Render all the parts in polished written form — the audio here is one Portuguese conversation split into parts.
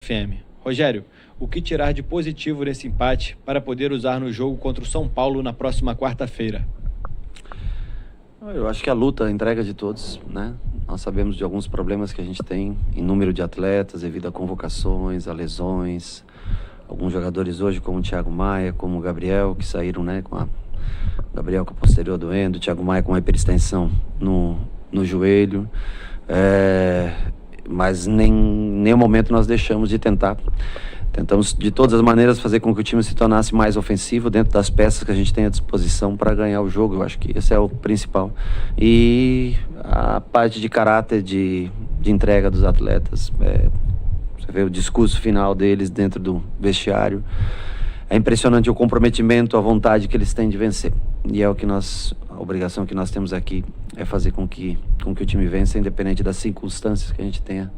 FM. Rogério, o que tirar de positivo nesse empate para poder usar no jogo contra o São Paulo na próxima quarta-feira? Eu acho que a luta, a entrega de todos, né? Nós sabemos de alguns problemas que a gente tem em número de atletas, devido a convocações, a lesões. Alguns jogadores hoje, como o Thiago Maia, como o Gabriel, que saíram, né, Gabriel com a posterior doendo, o Thiago Maia com uma hiperextensão no joelho. Mas nenhum momento nós deixamos de tentar. Tentamos de todas as maneiras fazer com que o time se tornasse mais ofensivo dentro das peças que a gente tem à disposição para ganhar o jogo. Eu acho que esse é o principal. E a parte de caráter, de entrega dos atletas. Você vê o discurso final deles dentro do vestiário. É impressionante o comprometimento, a vontade que eles têm de vencer. E é o que a obrigação que nós temos aqui é fazer com que o time vença, independente das circunstâncias que a gente tenha,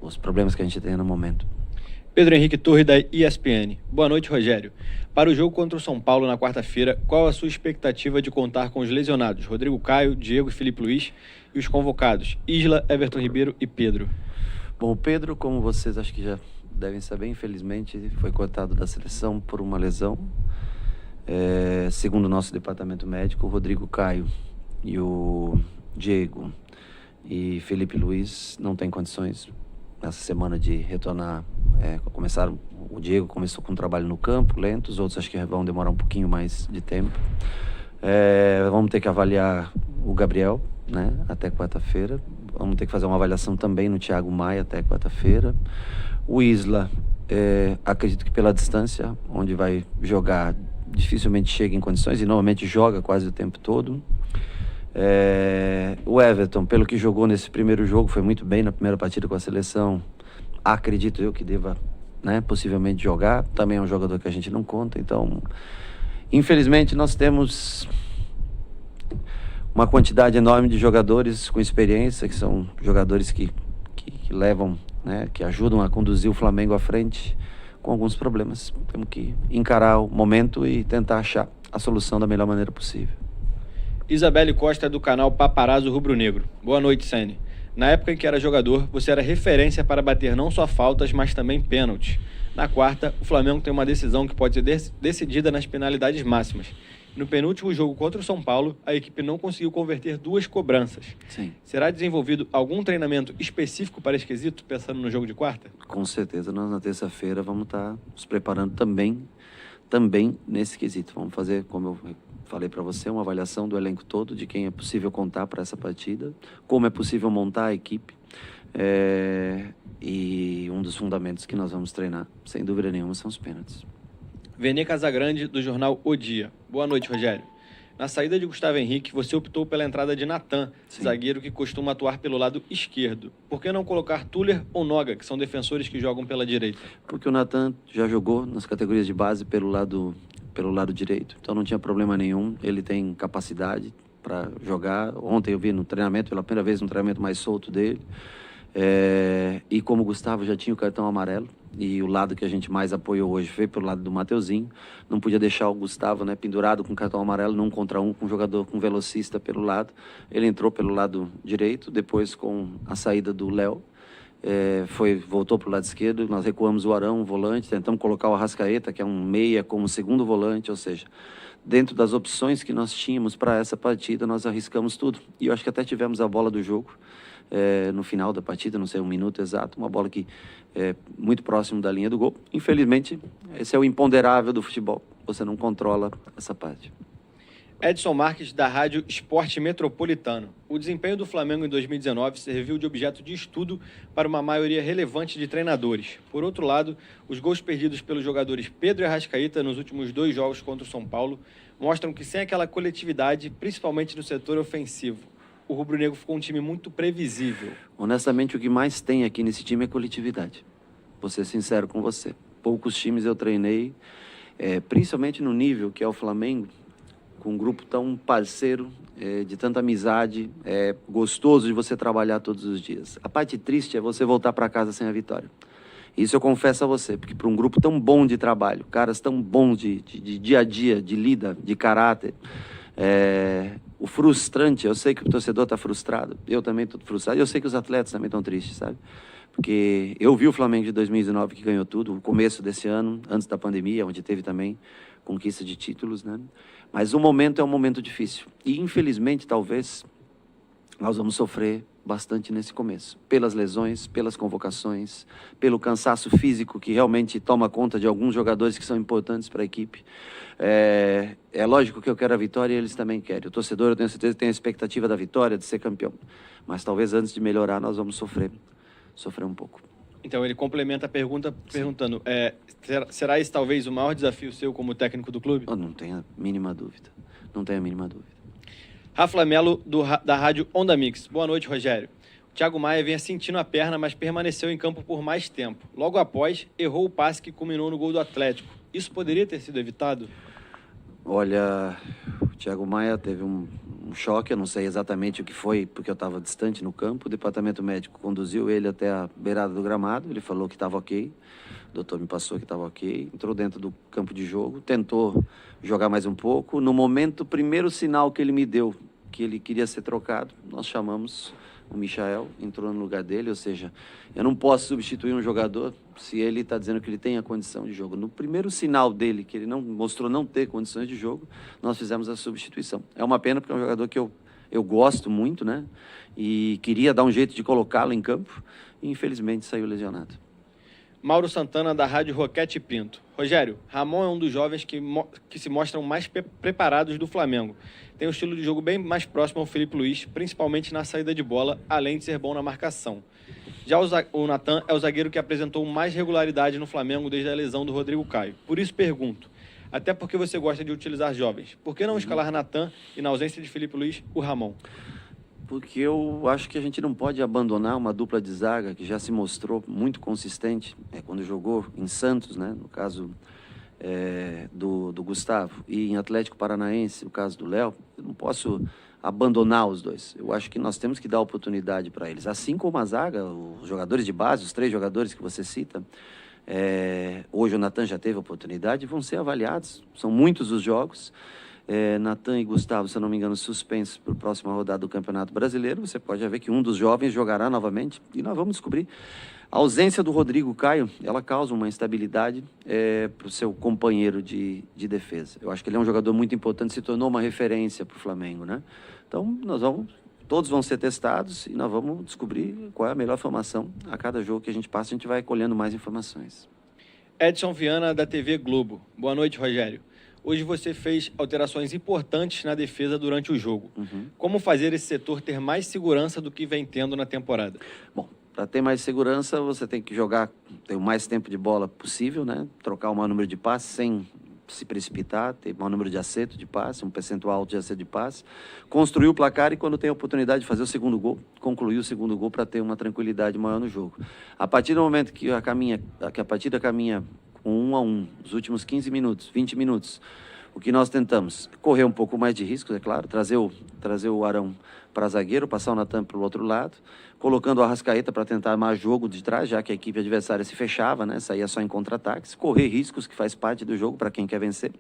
os problemas que a gente tenha no momento. Pedro Henrique Torre, da ESPN. Boa noite, Rogério. Para o jogo contra o São Paulo na quarta-feira, qual a sua expectativa de contar com os lesionados Rodrigo Caio, Diego e Felipe Luiz e os convocados Isla, Everton Ribeiro e Pedro? Bom, o Pedro, como vocês acho que já devem saber, infelizmente foi cortado da seleção por uma lesão. Segundo o nosso departamento médico, o Rodrigo Caio e o Diego e Felipe Luiz não têm condições nessa semana de retornar. O Diego começou com um trabalho no campo, lento, os outros acho que vão demorar um pouquinho mais de tempo. Vamos ter que avaliar o Gabriel, né, até quarta-feira. Vamos ter que fazer uma avaliação também no Thiago Maia até quarta-feira. O Isla, acredito que pela distância, onde vai jogar, dificilmente chega em condições e normalmente joga quase o tempo todo. O Everton, pelo que jogou nesse primeiro jogo, foi muito bem na primeira partida com a seleção. Acredito eu que deva, né, possivelmente jogar. Também é um jogador que a gente não conta. Então, infelizmente, nós temos uma quantidade enorme de jogadores com experiência, que são jogadores que levam, né, que ajudam a conduzir o Flamengo à frente, com alguns problemas. Temos que encarar o momento e tentar achar a solução da melhor maneira possível. Isabelle Costa, do canal Paparazzo Rubro Negro. Boa noite, Sene. Na época em que era jogador, você era referência para bater não só faltas, mas também pênaltis. Na quarta, o Flamengo tem uma decisão que pode ser decidida nas penalidades máximas. No penúltimo jogo contra o São Paulo, a equipe não conseguiu converter 2 cobranças. Sim. Será desenvolvido algum treinamento específico para esse quesito, pensando no jogo de quarta? Com certeza, nós na terça-feira vamos estar nos preparando também nesse quesito. Vamos fazer, como eu falei para você, uma avaliação do elenco todo, de quem é possível contar para essa partida, como é possível montar a equipe. E um dos fundamentos que nós vamos treinar, sem dúvida nenhuma, são os pênaltis. Vene Casagrande, do jornal O Dia. Boa noite, Rogério. Na saída de Gustavo Henrique, você optou pela entrada de Natan, zagueiro que costuma atuar pelo lado esquerdo. Por que não colocar Tuller ou Noga, que são defensores que jogam pela direita? Porque o Natan já jogou nas categorias de base pelo lado direito, então não tinha problema nenhum. Ele tem capacidade para jogar. Ontem eu vi no treinamento, pela primeira vez, no treinamento mais solto dele. E como o Gustavo já tinha o cartão amarelo, e o lado que a gente mais apoiou hoje foi pelo lado do Mateuzinho, não podia deixar o Gustavo, né, pendurado com cartão amarelo, num contra um, com um jogador, com um velocista pelo lado. Ele entrou pelo lado direito, depois com a saída do Léo, voltou para o lado esquerdo. Nós recuamos o Arão, um volante, tentamos colocar o Arrascaeta, que é um meia, como segundo volante, ou seja, dentro das opções que nós tínhamos para essa partida, nós arriscamos tudo. E eu acho que até tivemos a bola do jogo no final da partida, não sei, 1 minuto exato, uma bola que muito próximo da linha do gol. Infelizmente, esse é o imponderável do futebol, você não controla essa parte. Edson Marques, da Rádio Esporte Metropolitano. O desempenho do Flamengo em 2019 serviu de objeto de estudo para uma maioria relevante de treinadores. Por outro lado, os gols perdidos pelos jogadores Pedro e Arrascaeta nos últimos 2 jogos contra o São Paulo mostram que sem aquela coletividade, principalmente no setor ofensivo, o rubro-negro ficou um time muito previsível. Honestamente, o que mais tem aqui nesse time é coletividade. Vou ser sincero com você. Poucos times eu treinei, principalmente no nível que é o Flamengo, com um grupo tão parceiro, de tanta amizade, gostoso de você trabalhar todos os dias. A parte triste é você voltar para casa sem a vitória. Isso eu confesso a você, porque para um grupo tão bom de trabalho, caras tão bons de dia a dia, de lida, de caráter, o frustrante, eu sei que o torcedor está frustrado, eu também estou frustrado, e eu sei que os atletas também estão tristes, sabe? porque eu vi o Flamengo de 2019 que ganhou tudo, o começo desse ano, antes da pandemia, onde teve também conquista de títulos, né? Mas o momento é um momento difícil. E, infelizmente, talvez, nós vamos sofrer bastante nesse começo. Pelas lesões, pelas convocações, pelo cansaço físico que realmente toma conta de alguns jogadores que são importantes para a equipe. É lógico que eu quero a vitória e eles também querem. O torcedor, eu tenho certeza, tem a expectativa da vitória, de ser campeão. Mas talvez antes de melhorar, nós vamos sofrer um pouco. Então, ele complementa a pergunta perguntando, será esse talvez o maior desafio seu como técnico do clube? Eu não tenho a mínima dúvida. Não tenho a mínima dúvida. Rafa Melo, da rádio Onda Mix. Boa noite, Rogério. O Thiago Maia vinha sentindo a perna, mas permaneceu em campo por mais tempo. Logo após, errou o passe que culminou no gol do Atlético. Isso poderia ter sido evitado? Olha, o Thiago Maia teve um choque, eu não sei exatamente o que foi, porque eu estava distante no campo. O departamento médico conduziu ele até a beirada do gramado, ele falou que estava ok, o doutor me passou que estava ok, entrou dentro do campo de jogo, tentou jogar mais um pouco. No momento, o primeiro sinal que ele me deu, que ele queria ser trocado, nós chamamos o Michael, entrou no lugar dele, ou seja, eu não posso substituir um jogador se ele está dizendo que ele tem a condição de jogo. No primeiro sinal dele, que ele não mostrou não ter condições de jogo, nós fizemos a substituição. É uma pena, porque é um jogador que eu gosto muito, né? E queria dar um jeito de colocá-lo em campo, e infelizmente saiu lesionado. Mauro Santana, da rádio Roquete Pinto. Rogério, Ramon é um dos jovens que se mostram mais preparados do Flamengo. Tem um estilo de jogo bem mais próximo ao Felipe Luiz, principalmente na saída de bola, além de ser bom na marcação. Já o Natan é o zagueiro que apresentou mais regularidade no Flamengo desde a lesão do Rodrigo Caio. Por isso pergunto, até porque você gosta de utilizar jovens, por que não escalar Natan e, na ausência de Felipe Luiz, o Ramon? Porque eu acho que a gente não pode abandonar uma dupla de zaga que já se mostrou muito consistente quando jogou em Santos, né? No caso do Gustavo, e em Atlético Paranaense, o caso do Léo. Eu não posso abandonar os dois. Eu acho que nós temos que dar oportunidade para eles. Assim como a zaga, os jogadores de base, os 3 jogadores que você cita, hoje o Natan já teve oportunidade, vão ser avaliados. São muitos os jogos. Natan e Gustavo, se eu não me engano, suspensos para a próxima rodada do Campeonato Brasileiro. Você pode ver que um dos jovens jogará novamente e nós vamos descobrir. A ausência do Rodrigo Caio, ela causa uma instabilidade para o seu companheiro de defesa. Eu acho que ele é um jogador muito importante, se tornou uma referência para o Flamengo, né? Então, todos vão ser testados e nós vamos descobrir qual é a melhor formação. A cada jogo que a gente passa, a gente vai colhendo mais informações. Edson Viana, da TV Globo. Boa noite, Rogério. Hoje você fez alterações importantes na defesa durante o jogo. Como fazer esse setor ter mais segurança do que vem tendo na temporada? Bom, para ter mais segurança, você tem que ter o mais tempo de bola possível, né? Trocar o maior número de passes sem se precipitar, ter o maior número de acerto de passe, um percentual alto de acerto de passe, construir o placar e, quando tem a oportunidade de fazer o segundo gol, concluir o segundo gol para ter uma tranquilidade maior no jogo. A partir do momento que a partida caminha com 1-1, os últimos 15 minutos, 20 minutos, o que nós tentamos? Correr um pouco mais de riscos, é claro, trazer o Arão para zagueiro, passar o Natan para o outro lado, colocando o Arrascaeta para tentar mais jogo de trás, já que a equipe adversária se fechava, né? Saía só em contra-ataques, correr riscos, que faz parte do jogo para quem quer vencer.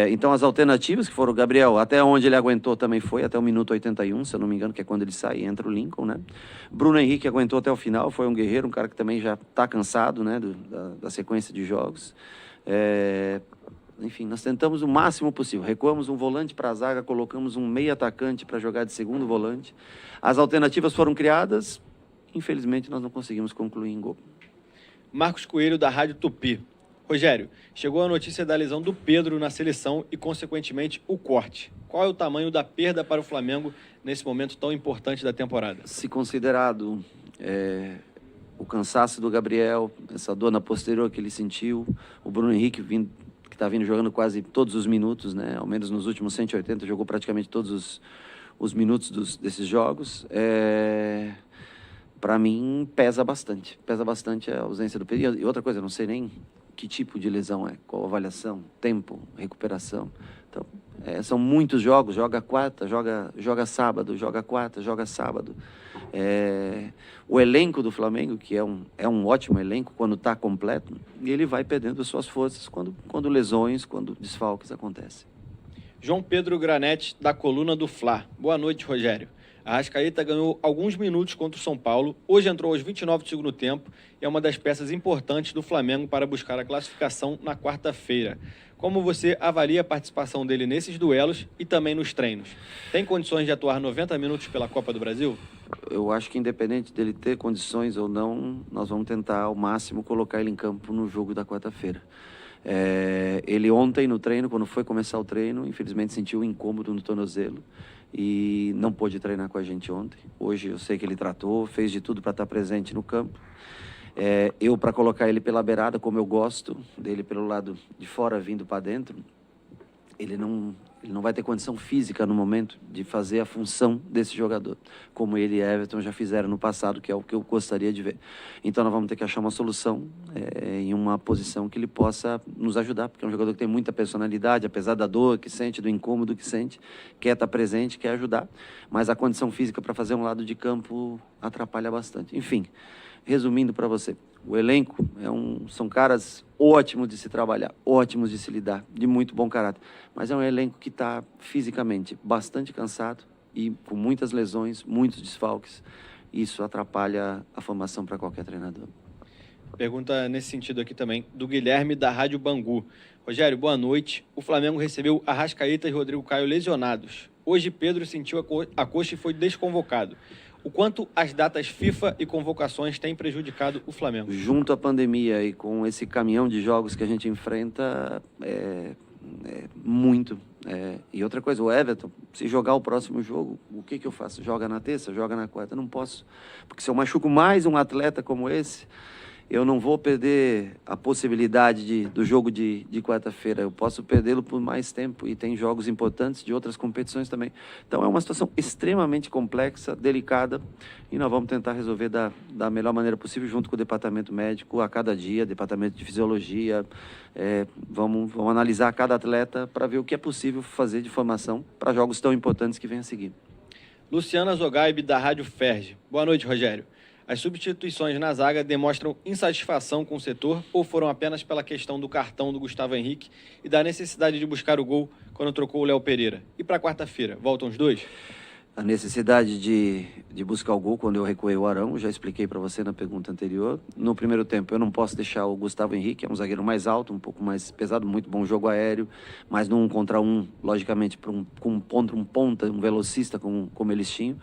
Então, as alternativas que foram o Gabriel, até onde ele aguentou também foi, até o minuto 81, se eu não me engano, que é quando ele sai e entra o Lincoln, né? Bruno Henrique aguentou até o final, foi um guerreiro, um cara que também já está cansado, né? Da sequência de jogos. Enfim, nós tentamos o máximo possível. Recuamos um volante para a zaga, colocamos um meio atacante para jogar de segundo volante. As alternativas foram criadas, infelizmente nós não conseguimos concluir em gol. Marcos Coelho, da Rádio Tupi. Rogério, chegou a notícia da lesão do Pedro na seleção e, consequentemente, o corte. Qual é o tamanho da perda para o Flamengo nesse momento tão importante da temporada? Se considerado o cansaço do Gabriel, essa dor na posterior que ele sentiu, o Bruno Henrique que está vindo jogando quase todos os minutos, né? Ao menos nos últimos 180, jogou praticamente todos os minutos desses jogos. Para mim, pesa bastante a ausência do Pedro. E outra coisa, eu não sei nem que tipo de lesão qual avaliação, tempo, recuperação. Então, são muitos jogos, joga quarta, joga sábado, joga quarta, joga sábado. O elenco do Flamengo, que é um ótimo elenco quando está completo, e ele vai perdendo suas forças quando lesões, quando desfalques acontecem. João Pedro Granete, da coluna do Fla. Boa noite, Rogério. A Arrascaeta ganhou alguns minutos contra o São Paulo, hoje entrou aos 29 do segundo tempo e é uma das peças importantes do Flamengo para buscar a classificação na quarta-feira. Como você avalia a participação dele nesses duelos e também nos treinos? Tem condições de atuar 90 minutos pela Copa do Brasil? Eu acho que independente dele ter condições ou não, nós vamos tentar ao máximo colocar ele em campo no jogo da quarta-feira. Ele ontem no treino, quando foi começar o treino, infelizmente sentiu um incômodo no tornozelo e não pôde treinar com a gente ontem. Hoje eu sei que ele tratou, fez de tudo para estar presente no campo. Eu, para colocar ele pela beirada, como eu gosto dele pelo lado de fora vindo para dentro, ele não vai ter condição física no momento de fazer a função desse jogador, como ele e Everton já fizeram no passado, que é o que eu gostaria de ver. Então nós vamos ter que achar uma solução em uma posição que ele possa nos ajudar, porque é um jogador que tem muita personalidade, apesar da dor que sente, do incômodo que sente, quer estar presente, quer ajudar, mas a condição física para fazer um lado de campo atrapalha bastante. Enfim, resumindo para você, o elenco são caras ótimos de se trabalhar, ótimos de se lidar, de muito bom caráter. Mas é um elenco que está fisicamente bastante cansado e com muitas lesões, muitos desfalques. Isso atrapalha a formação para qualquer treinador. Pergunta nesse sentido aqui também, do Guilherme, da Rádio Bangu. Rogério, boa noite. O Flamengo recebeu Arrascaeta e Rodrigo Caio lesionados. Hoje Pedro sentiu a coxa e foi desconvocado. O quanto as datas FIFA e convocações têm prejudicado o Flamengo? Junto à pandemia e com esse caminhão de jogos que a gente enfrenta, muito. E outra coisa, o Everton, se jogar o próximo jogo, o que eu faço? Joga na terça? Joga na quarta? Não posso. Porque se eu machuco mais um atleta como esse, eu não vou perder a possibilidade do jogo de quarta-feira. Eu posso perdê-lo por mais tempo e tem jogos importantes de outras competições também. Então é uma situação extremamente complexa, delicada e nós vamos tentar resolver da melhor maneira possível junto com o departamento médico a cada dia, departamento de fisiologia. Vamos analisar cada atleta para ver o que é possível fazer de formação para jogos tão importantes que vêm a seguir. Luciana Zogaib, da Rádio Ferge. Boa noite, Rogério. As substituições na zaga demonstram insatisfação com o setor ou foram apenas pela questão do cartão do Gustavo Henrique e da necessidade de buscar o gol quando trocou o Léo Pereira? E para quarta-feira, voltam os dois? A necessidade de buscar o gol quando eu recuei o Arão, já expliquei para você na pergunta anterior. No primeiro tempo eu não posso deixar o Gustavo Henrique, é um zagueiro mais alto, um pouco mais pesado, muito bom jogo aéreo, mas no 1 contra 1, logicamente, com um ponta, um velocista como eles tinham,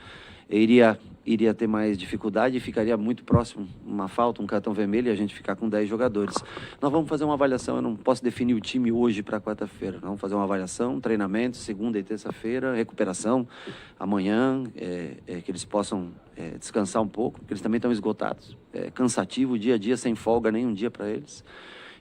iria ter mais dificuldade e ficaria muito próximo, uma falta, um cartão vermelho e a gente ficar com 10 jogadores. Nós vamos fazer uma avaliação, eu não posso definir o time hoje para quarta-feira. Nós vamos fazer uma avaliação, treinamento, segunda e terça-feira, recuperação, amanhã, que eles possam descansar um pouco, porque eles também estão esgotados. É cansativo, dia a dia, sem folga, nem um dia para eles.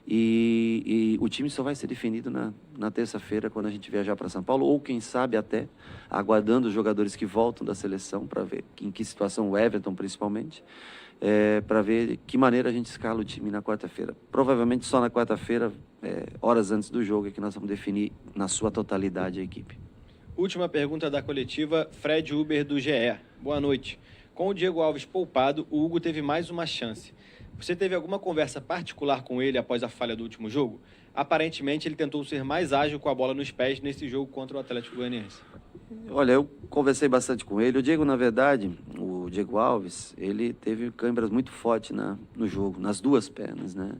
E o time só vai ser definido na terça-feira, quando a gente viajar para São Paulo, ou quem sabe até aguardando os jogadores que voltam da seleção para ver em que situação o Everton principalmente, para ver que maneira a gente escala o time na quarta-feira. Provavelmente só na quarta-feira, horas antes do jogo, é que nós vamos definir na sua totalidade a equipe. Última pergunta da coletiva, Fred Uber, do GE. Boa noite. Com o Diego Alves poupado, o Hugo teve mais uma chance. Você teve alguma conversa particular com ele após a falha do último jogo? Aparentemente, ele tentou ser mais ágil com a bola nos pés nesse jogo contra o Atlético Goianiense. Olha, eu conversei bastante com ele. O Diego, na verdade, o Diego Alves, ele teve câimbras muito fortes no jogo, nas duas pernas, né?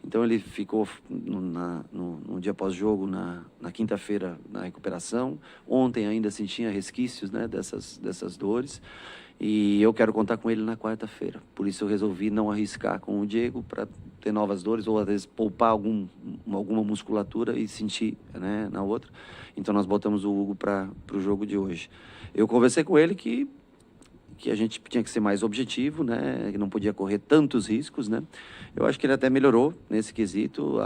Então ele ficou no dia pós-jogo, na quinta-feira, na recuperação. Ontem ainda sentia resquícios, né, dessas dores. E eu quero contar com ele na quarta-feira. Por isso eu resolvi não arriscar com o Diego para ter novas dores ou às vezes poupar alguma musculatura e sentir, né, na outra. Então nós botamos o Hugo para o jogo de hoje. Eu conversei com ele que a gente tinha que ser mais objetivo, né, que não podia correr tantos riscos, né. Eu acho que ele até melhorou nesse quesito.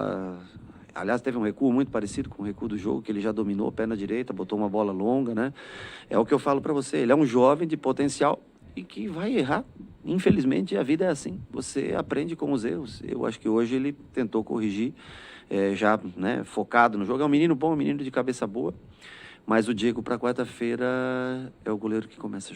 Aliás, teve um recuo muito parecido com o recuo do jogo, que ele já dominou a perna direita, botou uma bola longa, né? É o que eu falo para você, ele é um jovem de potencial e que vai errar. Infelizmente, a vida é assim, você aprende com os erros. Eu acho que hoje ele tentou corrigir, já, né, focado no jogo. É um menino bom, um menino de cabeça boa, mas o Diego para quarta-feira é o goleiro que começa a jogar.